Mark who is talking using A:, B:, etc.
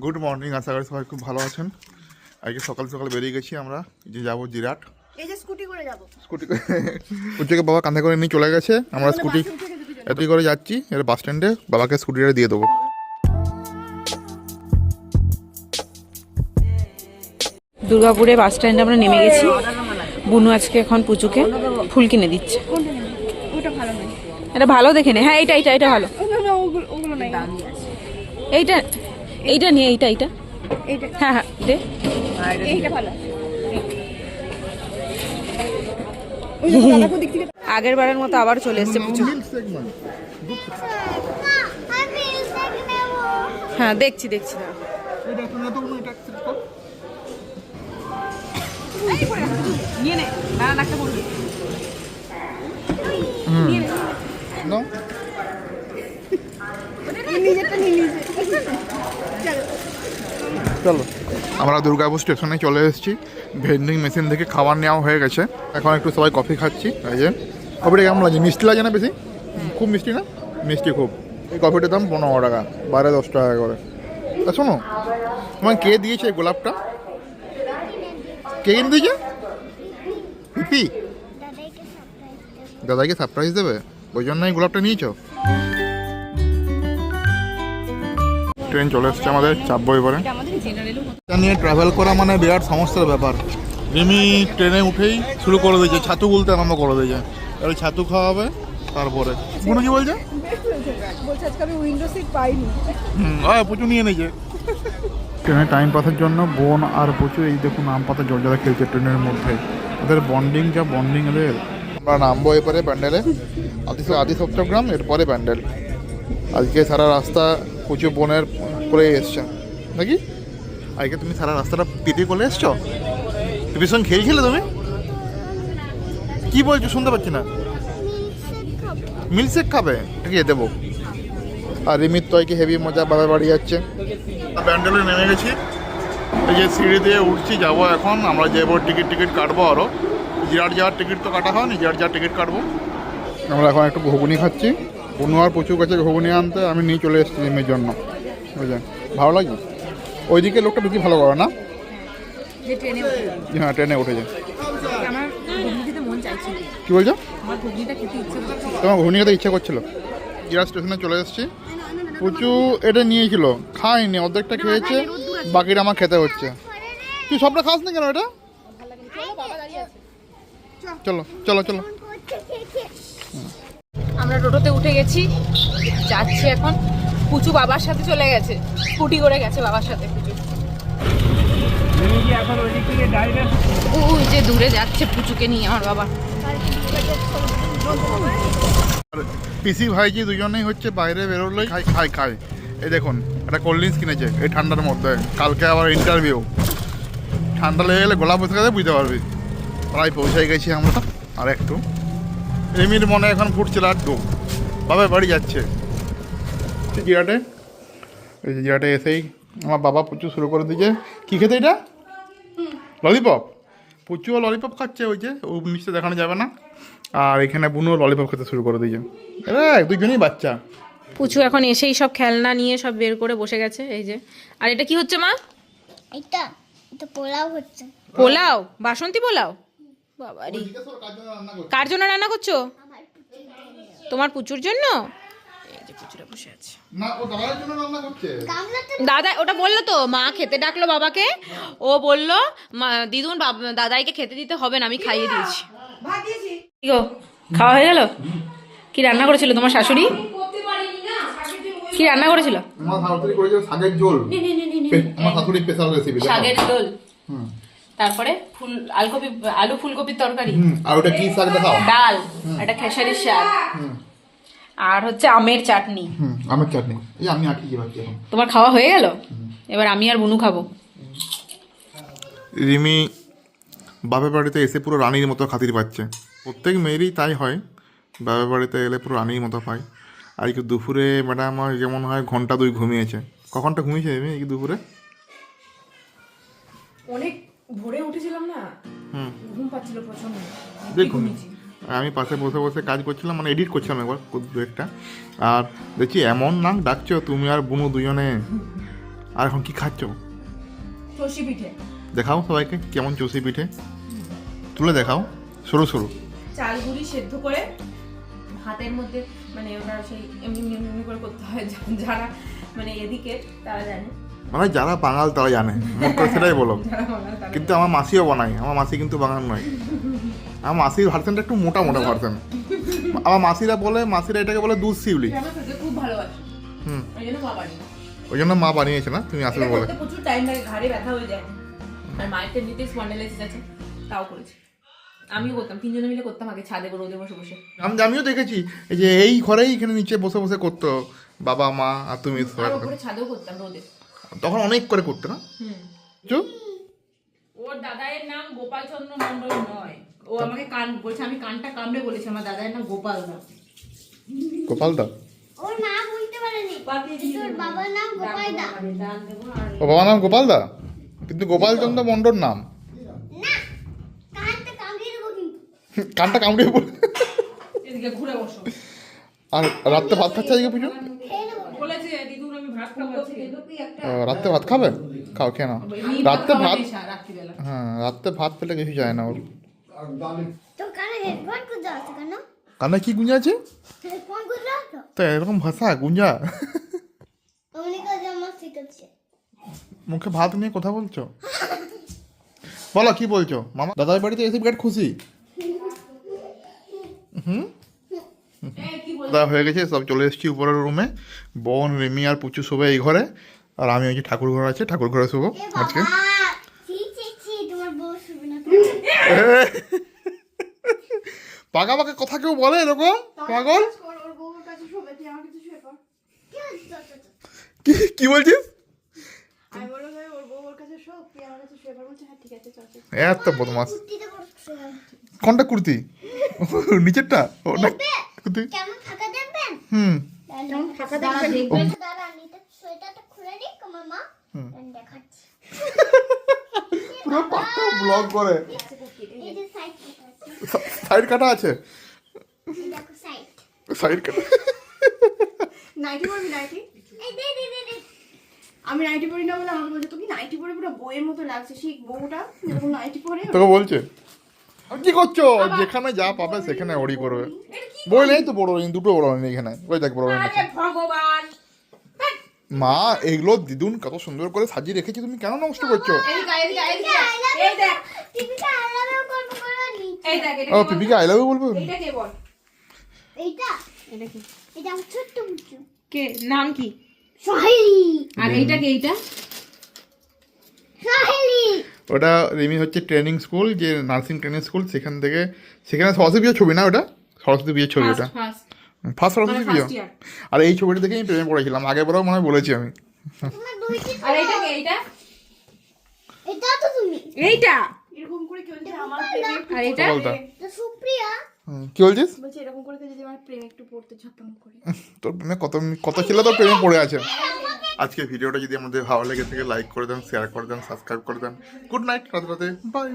A: Good morning, আশা করি সবাই খুব ভালো আছেন। আজকে সকাল সকাল বেরিয়ে গেছি আমরা, যে যাবো জিরাট।
B: এই যে স্কুটি করে যাব,
A: স্কুটি করে উচ্চকে বাবা কাঁধে করে নিয়ে চলে গেছে। আমরা স্কুটি এতই করে যাচ্ছি, এর বাস স্ট্যান্ডে বাবাকে স্কুটিটা দিয়ে দেবো।
C: দুর্গাপুরে বাস স্ট্যান্ডে আমরা নেমে গেছি। বুনু আজকে এখন পুচুকে ফুল কিনে দিচ্ছে।
B: ওটা ভালো নয়,
C: এটা ভালো দেখে নে। হ্যাঁ এইটা এইটা এটা ভালো।
B: না ওগুলো নাই,
C: এইটা এইটা নিয়ে এইটা এইটা
B: এইটা
C: হ্যাঁ হ্যাঁ দে।
B: এইটা ভালো।
C: আগের বারের মতো আবার চলে এসেছে পুচু। হ্যাঁ দেখছি দেখছি না। নিয়ে নে, না নাকটা বলবি।
A: চলো, আমরা দুর্গাপুর স্টেশনে চলে এসেছি। ভেন্ডিং মেশিন থেকে খাবার নেওয়া হয়ে গেছে। এখন একটু সবাই কফি খাচ্ছি। এই যে কফিটা কেমন লাগছে? মিষ্টি লাগে না বেশি? খুব মিষ্টি না? মিষ্টি খুব। এই কফিটার দাম 15 টাকা, বাইরে 10 টাকা করে। তা শোনো, তোমার কে দিয়েছে এই গোলাপটা? কে কিনে দিয়েছে? পিপি দাদাকে সারপ্রাইজ দেবে, ওই জন্য এই গোলাপটা নিয়েছো? ট্রেন চলে এসছে আমাদের, চাপবো এবারে। এটা নিয়ে ট্রাভেল করা মানে বিরাট সমস্যার ব্যাপার। রিমি ট্রেনে উঠেই শুরু করে দিয়েছে, ছাতু বলতে আরম্ভ করে দিয়েছে। এবার ছাতু খাওয়াবে, তারপরে কোনো কি বলছে? প্রচুর নিয়ে নিয়েছে। ট্রেনে টাইম পাসের জন্য বোন আর প্রচুর এই দেখুন আম পাতা জলজালা খেলছে ট্রেনের মধ্যে। এদের বন্ডিং যা বন্ডিং এদের। আমরা নামবো এরপরে প্যান্ডেলে, আদি সপ্তগ্রাম, এরপরে প্যান্ডেল। আজকে সারা রাস্তা প্রচুর বোনের করে এসছে নাকি? আজকে তুমি সারা রাস্তাটা পিপি করে এসছো? পিপির সঙ্গে খেলছিলে তুমি? কি বলছো শুনতে পাচ্ছি না। মিল্কশেক খাবে? ঠিক আছে দেবো। আর রিমিত তো আজকে হেভি মজা, বাবার বাড়ি যাচ্ছে। প্যান্ডেলে নেমে গেছি, এই যে সিঁড়ি দিয়ে উঠছি, যাবো এখন। আমরা যাবো টিকিট কাটবো আরও। জিরাট যাওয়ার টিকিট তো কাটা হয়নি, জিরাট যাওয়ার টিকিট কাটবো। আমরা এখন একটু ঘুগনি খাচ্ছি। কোনো আর প্রচুর কাছে ঘুগনি আনতে আমি নিয়ে চলে এসেছি রিমির জন্য। বুঝলেন, ভালো লাগে। ওইদিকে লোকটা বেশি ভালো করে না? হ্যাঁ, ট্রেনে উঠেছে। কি বলছো? তোমার ঘুগনি খেতে ইচ্ছা করছিল? জিরাট স্টেশনে চলে এসেছি। প্রচুর এটা নিয়েছিল, খাইনি, অর্ধেকটা খেয়েছে, বাকিটা আমার খেতে হচ্ছে। তুই সবটা খাস না কেন এটা? চলো চলো চলো।
C: আমরা টোটোতে উঠে গেছি, যাচ্ছি এখন। পুচু বাবার সাথে চলে গেছে, স্কুটি করে গেছে বাবার সাথে পুচু। ওই যে দূরে যাচ্ছে পুচুকে নিয়ে আমার বাবা।
A: পিসি ভাইজি দুজনেই হচ্ছে বাইরে বেরোলেই খাই। এই দেখুন, একটা কোল্ড ড্রিঙ্কস কিনেছে এই ঠান্ডার মধ্যে। কালকে আবার ইন্টারভিউ, ঠান্ডা লেগে গেলে গলা বসে গেলে বুঝতে পারবি। প্রায় পৌঁছে গেছি আমরা, আর একটু। রিমির মনে এখন ফুটছে লাড্ডু, বাবা বাড়ি যাচ্ছে। জিরাটে, এই যে জিরাটে এসেই আমার বাবা প্রচুর শুরু করে দিয়েছে। কী খেতে এটা? ললিপপ। প্রচুর ললিপপ খাচ্ছে, ওই যে ও নিশ্চয় দেখানো যাবে না। আর এখানে বুনু ললিপপ খেতে শুরু করে দিয়েছে। এরা দুজনেই বাচ্চা।
C: পুচু এখন এসেই সব খেলনা নিয়ে সব বের করে বসে গেছে। এই যে, আর এটা কি হচ্ছে মা?
B: এটা পোলাও হচ্ছে।
C: পোলাও? বাসন্তী পোলাও? বাবারি, কার জন্য রান্না করছো? তোমার পুচুর জন্য? এই যে পুচুরা বসে আছে।
A: না, ও দাদার জন্য রান্না করছে।
C: দাদা ওটা বললো তো, মা খেতে ডাকলো বাবাকে। ও বললো দিদুন দাদাইকে খেতে দিতে হবে না, আমি খাইয়ে দিয়েছি। কি গো, খাওয়া হয়ে গেল? কি রান্না করেছিল তোমার শাশুড়ি? কি রান্না করেছিল?
A: আমার শাশুড়ি করেছিল শাকের ঝোল। আমার শাশুড়ি স্পেশাল রেসিপি
C: শাকের ঝোল। তারপরে আলু ফুলকপির তরকারি।
A: আর ওটা কি শাক দেখাও?
C: ডাল, এটা খেসারির শাক। আর হচ্ছে আমের চাটনি।
A: আমের চাটনি। এই আমি আটকে কি ভাবছি এখন।
C: তোমার খাওয়া হয়ে গেল? এবার আমি আর বুনু খাবো।
A: রিমি বাপের বাড়িতে এসে পুরো রানীর মতো খাতির পাচ্ছে। প্রত্যেক মেয়েরই তাই হয়, বাপের বাড়িতে এলে পুরো রানীর মতো পায়। আজকে দুপুরে ম্যাডাম যেমন হয় ঘন্টা 2 ঘুমিয়েছে। কখনটা ঘুমিয়েছে রিমি এই দুপুরে?
C: অনেক ভোরে উঠেছিলাম না, ঘুম পাচ্ছিল প্রচন্ড।
A: দেখুন, আমি পাশে বসে বসে কাজ করছিলাম, মানে এডিট করছিলাম একবার দু একটা। আর দেখছি এমন নাক ডাকছো তুমি আর বুনু দুজনে। আর এখন কি খাচ্ছ?
C: চষি পিঠে।
A: দেখাও সবাইকে কেমন চষি পিঠে, তুলে দেখাও। সরু সরু
C: চাল গুঁড়ি সেদ্ধ করে ভাতের মধ্যে মানে ওটা সেই এমনি এমনি এমনি করে করতে হয়, যারা মানে এদিকে তারা জানে,
A: মানে যারা বাঙাল তারা জানে, মুখ করে সেটাই বলো।
C: যারা বাঙাল তারা
A: কিন্তু আমার মাসিও বানায়, আমার মাসি কিন্তু বাঙাল নয়। আমার মাসির ভার্সনটা একটু মোটা মোটা ভার্সন। আমার মাসিরা এটাকে বলে দুধ শিউলি।
C: জানে। আমার খেতে খুব ভালোবাসে,
A: হুম,
C: ওই জন্য মা বানিয়ে।
A: ওই জন্য মা বানিয়েছে না, তুমি আসবে
C: এটা
A: বলে।
C: করতে প্রচুর টাইম লাগে, ঘাড়ে ব্যথা হয়ে যায়। আর মায়ের তো এমনিতেই স্পন্ডাইলাইটিস আছে, তাও করেছে। আমিও করতাম, তিনজনে মিলে করতাম আগে ছাদে রোদে বসে বসে।
A: আমিও দেখেছি এই যে এই ঘরেই এখানে নিচে বসে বসে করতো বাবা মা আর তুমি সবাই।
C: আর উপরে ছাদেও করতাম রোদে।
A: তখন অনেক করে করতো না? চুপ।
C: ওর দাদায়ের নাম গোপাল চন্দ্র মন্ডল নয়, ও আমাকে কান বলছে, আমি কানটা কামড়ে বলেছি আমার দাদায়ের নাম গোপাল দা।
A: গোপাল দা?
B: ওর নাম বলতে পারেনি, তোর বাবার নাম গোপাল দা।
A: ও বাবার নাম গোপাল দা, কিন্তু গোপাল চন্দ্র মন্ডল নাম।
B: না, কানটা কামড়িয়ে দেবো কিন্তু।
A: কানটা কামড়ে পড়ে।
C: এদিকে ঘুরে বসো।
A: আর রাত্রে ভাত খাচ্ছে আজকে পুজো?
B: খেয়ে নেবো।
C: বলেছে দিদুন আমি ভাত খাবো আজকে।
A: রাত্রে ভাত খাবে? খাও, খেয়ে নাও। রাত্রে ভাত,
C: রাত্রিবেলা
A: হ্যাঁ রাত্রে ভাত পেলে কিছু যায় না ওর।
B: তোর কানে হেডফোন কোথায় আছে কেন?
A: কানে কি গুঞ্জা আছে?
B: হেডফোন কোথায় আছে?
A: তা এরকম ভাষা গুঞ্জা?
B: অমনি কাজে আমার শিখাচ্ছে।
A: মুখে ভাত নিয়ে কথা বলছো? বলো কি বলছো? মামা দাদার বাড়িতে এসে বিরাট খুশি। হুম, দাদা হয়ে গেছে, সব চলে এসেছি উপরের রুমে। বোন, রিমি আর পুচু শোবে এই ঘরে, আর আমি ওই যে ঠাকুর ঘর আছে ঠাকুর ঘরে শোবো
B: এ
A: আজকে।
B: বাবা, ছি ছি ছি, তোমার বউ শুবে না।
A: পাকা পাকা কথা কেউ বলে এরকম? পাগল
B: ওর বউর কাছে শুবে, তুই আমার কাছে শুয়ে পড়। কি হচ্ছে?
A: কি বলছিস?
B: আমি বললাম ওর বউর কাছে শো, তুই আমার কাছে শুয়ে পড়। বলছে হ্যাঁ ঠিক আছে চল।
A: এত বদমাস।
B: কুর্তিতে পড়ছে।
A: কোনটা কুর্তি? নিচেরটা? ও না কুর্তি।
B: কেমন ফাঁকা দেখবেন?
A: হুম,
B: কেমন ফাঁকা দেখবেন? দাঁড়া, নিতে সোয়েটারটা খুলে দিক আমার মা। দেখাচ্ছি।
A: পুরো পাকা ব্লগ করে।
B: এই যে সাইড আছে।
A: সাইড কাটা আছে,
B: এই দেখো সাইড।
A: সাইড কাটা।
D: নাইটি পরবি নাইটি?
B: এই দে দে দে দে।
D: আমি নাইটি পরি না বলে আমাকে বলছে তুই নাইটি পরে পুরো বইয়ের মতো লাগছে, সেই বউটা যেরকম নাইটি পরে।
A: তোকে বলছে কি করছো? যেখানে যা পাবে সেখানে ওড়ি করবে। বই নেই তো বড়, দুটো বড় নেই এখানে। ওই দেখ বড় নেই।
C: ভগবান,
A: মা এগুলো দিদুন কত সুন্দর করে সাজিয়ে রেখেছি, তুমি কেন নষ্ট করছো?
C: এই দেখ
B: টিভিটা আলাদাও করব করে নি।
C: এই দেখ
A: ও পিপিকে আই লাভ ইউ বলবো?
C: এটা কে বল?
B: এইটা
C: এটা কি?
B: এটা আমার ছোট্ট বুচু
C: কে নাম কি?
B: সোহেলি।
C: আর এইটা কে? এইটা
B: সোহেলি।
A: ওটা রিমি হচ্ছে ট্রেনিং স্কুল, যে নার্সিং ট্রেনিং স্কুল, সেখানে সরস্বতী বিয়ের ছবি না ওটা? সরস্বতী বিয়ের ছবি ওটা,
C: ফার্স্ট
A: ফার্স্ট সরস্বতী বিয়ে।
C: ইয়ার।
A: আর এই ছবিটা দেখে আমি প্রেমে পড়েছিলাম, আগের বারেও মনে হয় বলেছি আমি।
B: তোমার দুইটি।
C: আর এইটা কে? এইটা
B: এটা তো তুমি।
C: এইটা
D: এরকম করে কেউ যদি আমার প্রেমে একটু
C: আর এটা
A: বলতা
B: তো সুপ্রিয়া।
A: কি বলছিস?
D: বলছে এরকম করে কেউ যদি আমার প্রেমে একটু পড়তে ঝাপাং করে।
A: তোর প্রেমে কত ছেলে তোর প্রেমে পড়ে আছে। আজকে ভিডিওটা যদি আমাদের ভালো লেগে থাকে লাইক করে দেন, শেয়ার করে দেন, সাবস্ক্রাইব করে দেন। গুড নাইট, রাতে রাতে বাই।